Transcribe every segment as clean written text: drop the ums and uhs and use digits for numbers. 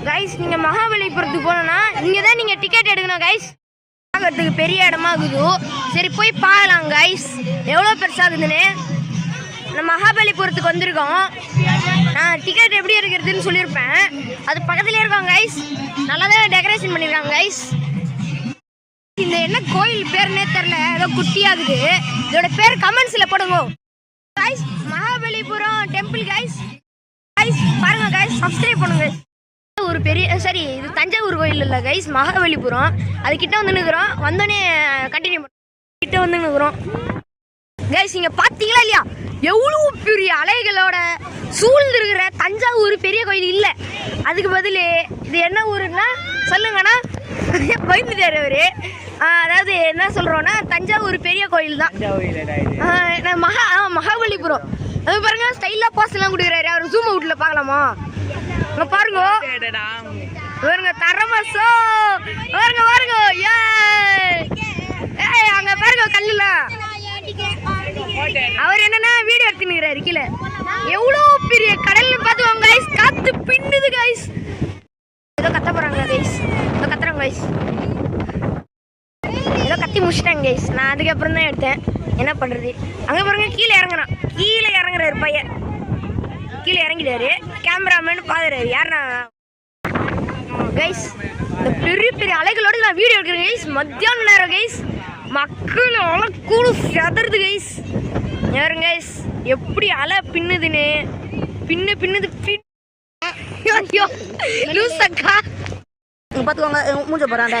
Guys நீங்க மகாபலிபுரத்துக்கு போனோம்னா இங்க தான் நீங்க டிக்கெட் எடுக்கணும் கைஸ். பார்க்கறதுக்கு பெரிய இடமா இருக்குது. சரி போய் பார்க்கலாம் கைஸ் எவ்வளோ பெருசாகுதுன்னு. நம்ம மகாபலிபுரத்துக்கு வந்திருக்கோம். நான் டிக்கெட் எப்படி எடுக்கிறதுன்னு சொல்லியிருப்பேன். அது பக்கத்துலேயே இருக்கோம் கைஸ். நல்லா தான் டெக்கரேஷன் பண்ணியிருக்காங்க கைஸ். இந்த என்ன கோயில் பேருன்னே தெரில, ஏதோ குட்டியாகுது. இதோட பேர் கமெண்ட்ஸில் போடுங்க guys. Mahabalipuram temple guys. Guys பாருங்க கைஸ், சப்ஸ்கிரைப் பண்ணுங்க. ஒரு பெரிய சரி இது தஞ்சாவூர் கோயில் இல்லை கைஸ், மகாபலிபுரம். அது கிட்ட வந்து நிற்கிறோம். வந்தோடனே கண்டினியூ கிட்ட வந்து நிற்கிறோம் கைஸ். இங்கே பார்த்தீங்களா இல்லையா எவ்வளோ பெரிய அலைகளோட சூழ்ந்துருக்கிற தஞ்சாவூர் பெரிய கோயில் இல்லை. அதுக்கு பதில் இது என்ன ஊருன்னா சொல்லுங்கண்ணா பயந்துட்டார் அவரு. அதாவது என்ன சொல்கிறோன்னா தஞ்சாவூர் பெரிய கோயில் தான். மகாபலிபுரம் அது பாருங்க ஸ்டைலாக பாஸ் எல்லாம் கொடுக்குறாரு. அவர் ஜூம் அவுட்ல பார்க்கலாமா? அங்க பாருங்க பாருங்க தரமாசோ பாருங்க பாருங்க ஏய் அங்க பாருங்க கல்லுல அவர் என்னன்னா வீடியோ எடுத்துக்கிறாரு கீழே. எவ்வளோ பெரிய கடல்னு பார்த்துவாங்க கைஸ். காத்து பின்னுது கைஸ். ஏதோ கத்த போறாங்க கைஸ். ஏதோ கத்துறாங்க கைஸ். ஏதோ கத்தி முடிச்சிட்டாங்க கைஸ். நான் அதுக்கப்புறம் தான் எடுத்தேன். என்ன பண்றது? அங்க பாருங்க கீழே இறங்குறான். கீழே இறங்குறாரு பையன். கீழே இறங்கிட்டாரு. கேமராமேன் பாக்குறாரு யாருன்னா கைஸ். இந்த பெரிய பெரிய அலைகளோட நான் வீடியோ எடுக்கிறேன் கைஸ். மத்தியான நேரம் கைஸ். மக்கள் அலை கூட செதறது கைஸ். யாருங்க கைஸ் எப்படி அலை பின்னுதுன்னு. பின்னுது பார்த்துக்கோங்க மூஞ்ச போறான்.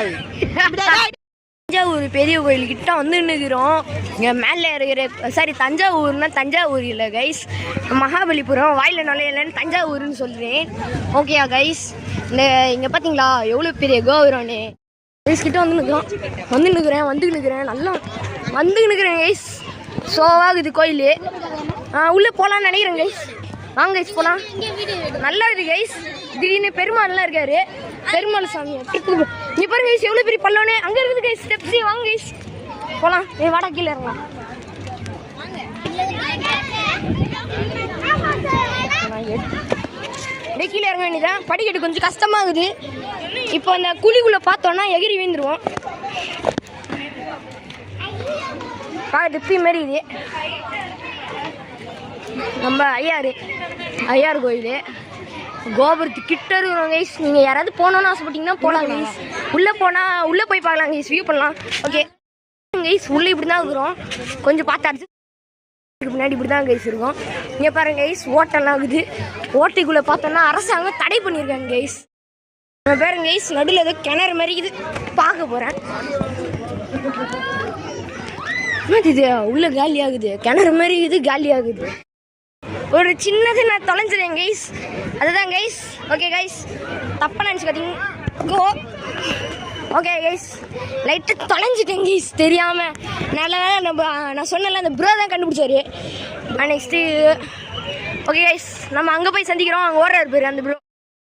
தஞ்சாவூர் பெரிய கோயில் கிட்ட வந்து நிற்கிறோம். இங்கே மேலே இருக்கிற சாரி தஞ்சாவூர்னா தஞ்சாவூர் இல்லை கைஸ், மகாபலிபுரம். வாயில் நுழையலன்னு தஞ்சாவூர்னு சொல்கிறேன். ஓகேயா கைஸ்? இந்த இங்கே பார்த்தீங்களா எவ்வளோ பெரிய கோபுரம்னு. கைஸ் கிட்ட வந்து நிற்கிறேன் நல்லா வந்து நிற்கிறேன் கைஸ். ஷோவாகுது கோயில். உள்ளே போகலான்னு நினைக்கிறேன் கைஸ். வாங்க கைஸ் போகலாம். நல்லா இருக்குது கைஸ். திடீர்னு பெருமாள்லாம் இருக்காரு. பெருமாள் சாமி நீ பாருங்க கைஸ் எவ்வளோ பெரிய பல்லோன்னு. அங்கே இருக்குது கைஸ் ஸ்டெப்ஸு. வாங்க கைஸ் போகலாம். வாடா கீழே இறங்கலாம். கீழே இறங்க வேண்டியதான். படிக்கட்டு கொஞ்சம் கஷ்டமாகுது. இப்போ அந்த குழிக்குள்ளே பார்த்தோன்னா எகிரி வீந்துருவோம். டிப்பி மாரி இது நம்ம ஐயாறு கோயில் கோபுரத்து கிட்ட இருக்கிறோம் கைஸ். நீங்கள் யாராவது போகணுன்னு ஆசைப்பட்டீங்கன்னா போகலாம் கைஸ். உள்ளே போய் பார்க்கலாம் கைஸ். வியூ பண்ணலாம். ஓகே கைஸ் உள்ளே இப்படி தான் இருக்கிறோம். கொஞ்சம் பார்த்தாச்சு முன்னாடி இப்படி தான் கைஸ் இருக்கும். இங்கே பாருங்க கைஸ் ஓட்டெல்லாம் இருக்குது. ஓட்டைக்குள்ளே பார்த்தோன்னா அரசாங்கம் தடை பண்ணியிருக்காங்க கைஸ். பாருங்க கைஸ் நடுவில் ஏதோ கிணறு மாதிரி இது பார்க்க போகிறேன். இது உள்ள காலி ஆகுது. கிணறு மாதிரி இது காலி ஆகுது. ஒரு சின்னது நான் தொலைஞ்சிடேன் கைஸ். அதுதான் கைஸ். ஓகே கைஸ் தப்பாக நினச்சிக்காதீங்க. ஓகே கைஸ் லைட்டாக தொலைஞ்சிட்டேன் கைஸ் தெரியாமல். நல்ல வேலை நான் சொன்னல அந்த ப்ரோ தான் கண்டுபிடிச்சாரு. நெக்ஸ்ட்டு ஓகே கைஸ் நம்ம அங்கே போய் சந்திக்கிறோம். அங்கே ஓடுறாரு பேர் அந்த ப்ரோ.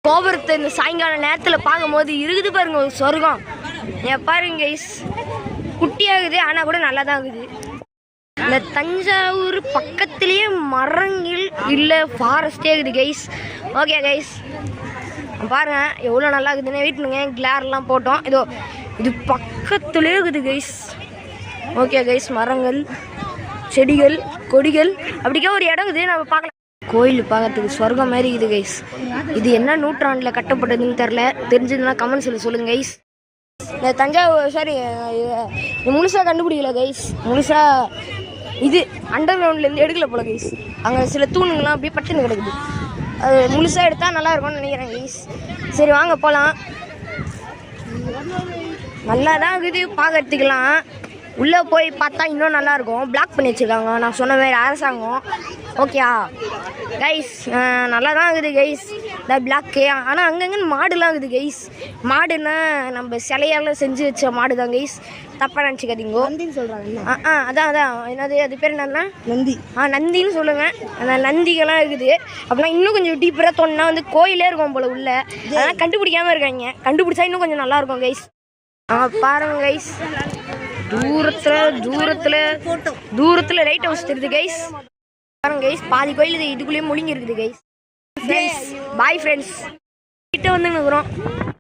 கோபுரத்தை இந்த சாயங்கால நேரத்தில் பார்க்கும்போது இருக்குது பாருங்க ஒரு சொர்க்கம். பாருங்க கைஸ் குட்டியாகுது ஆனால் கூட நல்லா தான் இருக்குது. இந்த தஞ்சாவூர் பக்கத்துலேயே மரங்கள் இல்லை ஃபாரஸ்டே இருக்குது கைஸ். ஓகே கைஸ் பாருங்க எவ்வளோ நல்லா இருக்குதுன்னு. வெயிட் பண்ணுங்க. கிளார்லாம் போட்டோம். இது பக்கத்துலேயே இருக்குது கைஸ். ஓகே கைஸ் மரங்கள் செடிகள் கொடிகள் அப்படிக்கே ஒரு இடம் இருக்குது. நம்ம பார்க்கலாம். கோயில் பார்க்கறதுக்கு சொர்க்கம் மாதிரி இருக்குது கைஸ். இது என்ன நூற்றாண்டில் கட்டப்பட்டதுன்னு தெரிஞ்சதுன்னா கமெண்ட்ஸில் சொல்லுங்கள் கைஸ். இந்த தஞ்சாவூர் சாரி முழுசாக கண்டுபிடிக்கல கைஸ். முழுசாக இது அண்டர் கிரவுண்ட்லேருந்து எடுக்கல போல கைஸ். அங்கே சில தூணுங்கள்லாம் அப்படியே பட்டுன்னு கிடக்குது. அது முழுசாக எடுத்தால் நல்லா இருக்கும்னு நினைக்கிறேன் கைஸ். சரி வாங்க போகலாம். நல்லா தான் இருக்குது பார்க்கறதுக்கெல்லாம். உள்ளே போய் பார்த்தா இன்னும் நல்லாயிருக்கும். பிளாக் பண்ணி வச்சுருக்காங்க நான் சொன்ன மாதிரி அரசாங்கம். ஓகேயா கைஸ் நல்லா தான் இருக்குது கைஸ் இந்த பிளாக்கு. ஆனால் அங்கங்கே மாடுலாம் இருக்குது கைஸ். மாடுன்னா நம்ம சிலையால் செஞ்சு வச்ச மாடு தான் கைஸ். தப்பாக நினச்சிக்காதீங்கோ. நந்தின்னு சொல்கிறாங்க. அதான் என்னது அது பேர் என்னன்னா நந்தி. நந்தின்னு சொல்லுங்கள். அந்த நந்திகள்லாம் இருக்குது. அப்படின்னா இன்னும் கொஞ்சம் டீப்பராக தோணுன்னா வந்து கோயிலே இருக்கும் போல் உள்ள. அதெல்லாம் கண்டுபிடிக்காமல் இருக்காங்க. கண்டுபிடிச்சா இன்னும் கொஞ்சம் நல்லாயிருக்கும் கைஸ். பாருங்க கைஸ் தூரத்தில் லைட் ஹவுஸ் தெரியுது கைஸ். பாருங்க கைஸ் பாதி கோயில் இதுக்குள்ளேயே முழுங்கி இருக்குது கைஸ். Bye friends. கிட்ட வந்து நிற்கிறோம்.